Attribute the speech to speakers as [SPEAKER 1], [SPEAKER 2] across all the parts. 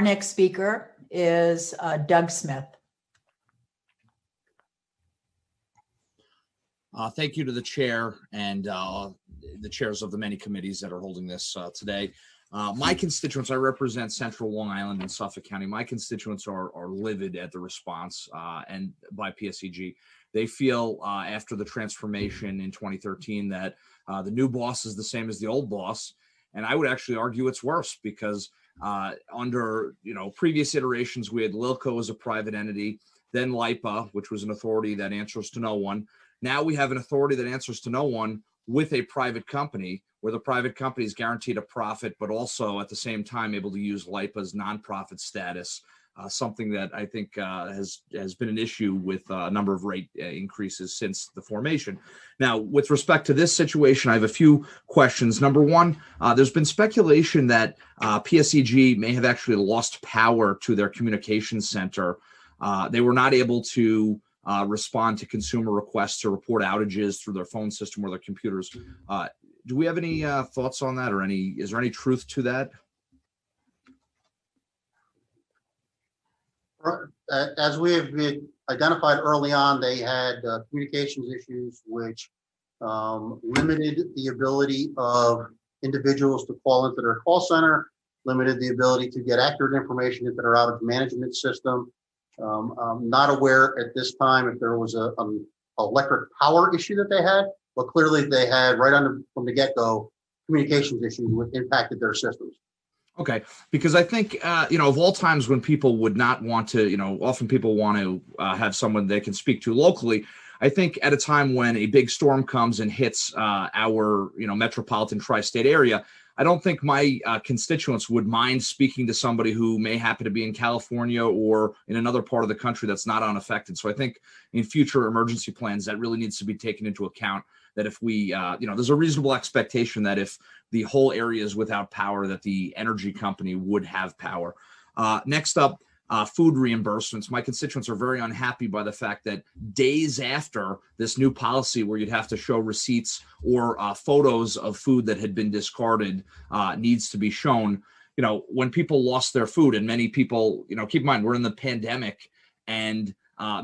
[SPEAKER 1] Our next speaker is Doug Smith.
[SPEAKER 2] Thank you to the chair and the chairs of the many committees that are holding this today. My constituents, I represent Central Long Island and Suffolk County. My constituents are livid at the response and by PSEG. They feel after the transformation in 2013 that the new boss is the same as the old boss. And I would actually argue it's worse because under previous iterations, we had Lilco as a private entity, then LIPA, which was an authority that answers to no one. Now we have an authority that answers to no one with a private company, where the private company is guaranteed a profit, but also at the same time able to use LIPA's nonprofit status, something that I think has been an issue with a number of rate increases since the formation. Now, with respect to this situation, I have a few questions. Number one, there's been speculation that PSEG may have actually lost power to their communications center. They were not able to respond to consumer requests to report outages through their phone system or their computers. Do we have any thoughts on that, or is there any truth to that?
[SPEAKER 3] As we have identified early on, they had communications issues which limited the ability of individuals to call into their call center, limited the ability to get accurate information into their outage management system. I'm not aware at this time if there was an electric power issue that they had, but clearly they had from the get-go communications issues which impacted their systems.
[SPEAKER 2] Okay, because I think, of all times when people would not want to, often people want to have someone they can speak to locally. I think at a time when a big storm comes and hits our, metropolitan tri-state area, I don't think my constituents would mind speaking to somebody who may happen to be in California or in another part of the country that's not unaffected. So I think in future emergency plans, that really needs to be taken into account, that if we, there's a reasonable expectation that if the whole area is without power, that the energy company would have power. Next up, food reimbursements. My constituents are very unhappy by the fact that days after this new policy where you'd have to show receipts or photos of food that had been discarded needs to be shown, when people lost their food, and many people, keep in mind, we're in the pandemic and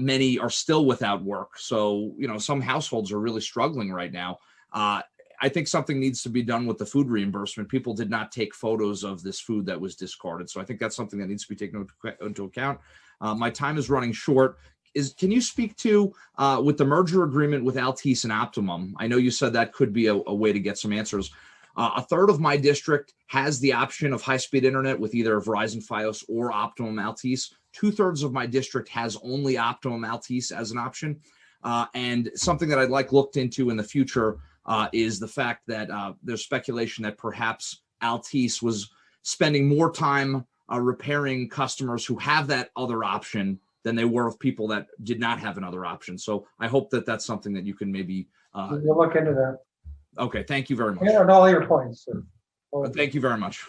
[SPEAKER 2] many are still without work. So, some households are really struggling right now. I think something needs to be done with the food reimbursement. People did not take photos of this food that was discarded. So I think that's something that needs to be taken into account. My time is running short. Can you speak to, with the merger agreement with Altice and Optimum? I know you said that could be a way to get some answers. A third of my district has the option of high-speed internet with either Verizon Fios or Optimum Altice. 2/3 of my district has only Optimum Altice as an option. And something that I'd like looked into in the future is the fact that there's speculation that perhaps Altice was spending more time repairing customers who have that other option than they were of people that did not have another option. So I hope that that's something that you can maybe
[SPEAKER 4] we'll look into that.
[SPEAKER 2] Okay, thank you very much.
[SPEAKER 4] And all your points, sir.
[SPEAKER 2] Thank you very much.